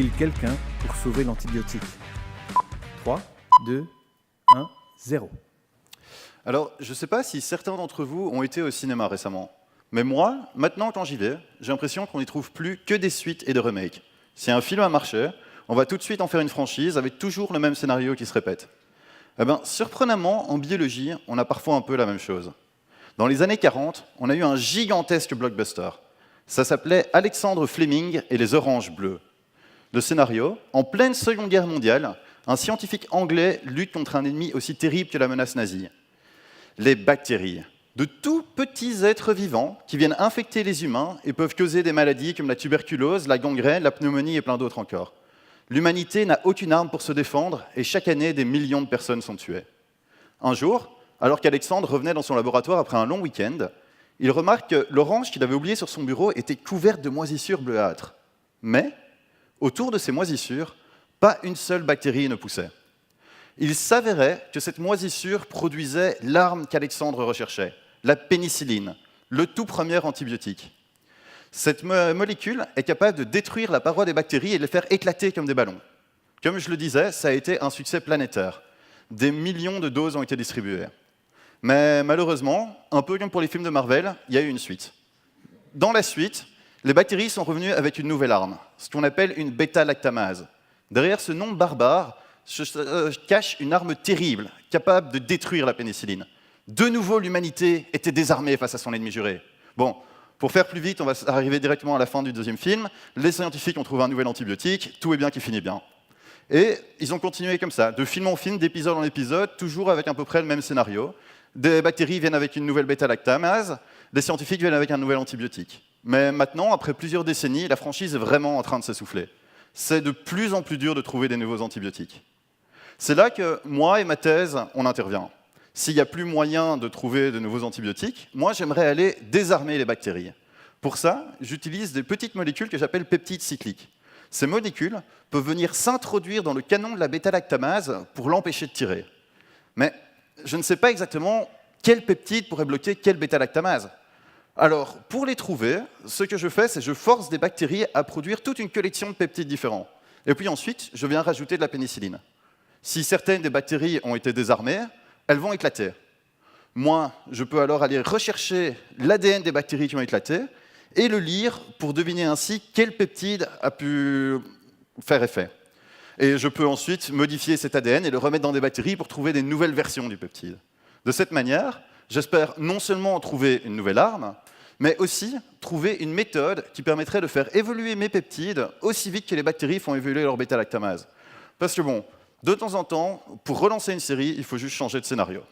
tue-t-il quelqu'un pour sauver l'antibiotique? 3, 2, 1, 0. Alors, je ne sais pas si certains d'entre vous ont été au cinéma récemment, mais moi, maintenant quand j'y vais, j'ai l'impression qu'on n'y trouve plus que des suites et des remakes. Si un film a marché, on va tout de suite en faire une franchise avec toujours le même scénario qui se répète. Eh bien, surprenamment, en biologie, on a parfois un peu la même chose. Dans les années 40, on a eu un gigantesque blockbuster. Ça s'appelait Alexandre Fleming et les Oranges Bleues. Le scénario, en pleine Seconde Guerre mondiale, un scientifique anglais lutte contre un ennemi aussi terrible que la menace nazie. Les bactéries, de tout petits êtres vivants qui viennent infecter les humains et peuvent causer des maladies comme la tuberculose, la gangrène, la pneumonie et plein d'autres encore. L'humanité n'a aucune arme pour se défendre et chaque année, des millions de personnes sont tuées. Un jour, alors qu'Alexandre revenait dans son laboratoire après un long week-end, il remarque que l'orange qu'il avait oubliée sur son bureau était couverte de moisissures bleuâtres. Mais, autour de ces moisissures, pas une seule bactérie ne poussait. Il s'avérait que cette moisissure produisait l'arme qu'Alexandre recherchait, la pénicilline, le tout premier antibiotique. Cette molécule est capable de détruire la paroi des bactéries et de les faire éclater comme des ballons. Comme je le disais, ça a été un succès planétaire. Des millions de doses ont été distribuées. Mais malheureusement, un peu comme pour les films de Marvel, il y a eu une suite. Dans la suite, les bactéries sont revenues avec une nouvelle arme, ce qu'on appelle une bêta-lactamase. Derrière ce nom barbare se cache une arme terrible, capable de détruire la pénicilline. De nouveau, l'humanité était désarmée face à son ennemi juré. Bon, pour faire plus vite, on va arriver directement à la fin du deuxième film. Les scientifiques ont trouvé un nouvel antibiotique, tout est bien qui finit bien. Et ils ont continué comme ça, de film en film, d'épisode en épisode, toujours avec à peu près le même scénario. Des bactéries viennent avec une nouvelle bêta-lactamase, des scientifiques viennent avec un nouvel antibiotique. Mais maintenant, après plusieurs décennies, la franchise est vraiment en train de s'essouffler. C'est de plus en plus dur de trouver des nouveaux antibiotiques. C'est là que moi et ma thèse, on intervient. S'il n'y a plus moyen de trouver de nouveaux antibiotiques, moi j'aimerais aller désarmer les bactéries. Pour ça, j'utilise des petites molécules que j'appelle peptides cycliques. Ces molécules peuvent venir s'introduire dans le canon de la bêta-lactamase pour l'empêcher de tirer. Mais je ne sais pas exactement quel peptide pourrait bloquer quelle bêta-lactamase. Alors, pour les trouver, ce que je fais, c'est que je force des bactéries à produire toute une collection de peptides différents. Et puis ensuite, je viens rajouter de la pénicilline. Si certaines des bactéries ont été désarmées, elles vont éclater. Moi, je peux alors aller rechercher l'ADN des bactéries qui ont éclaté et le lire pour deviner ainsi quel peptide a pu faire effet. Et je peux ensuite modifier cet ADN et le remettre dans des bactéries pour trouver des nouvelles versions du peptide. De cette manière, j'espère non seulement trouver une nouvelle arme, mais aussi trouver une méthode qui permettrait de faire évoluer mes peptides aussi vite que les bactéries font évoluer leur bêta-lactamase. Parce que bon, de temps en temps, pour relancer une série, il faut juste changer de scénario.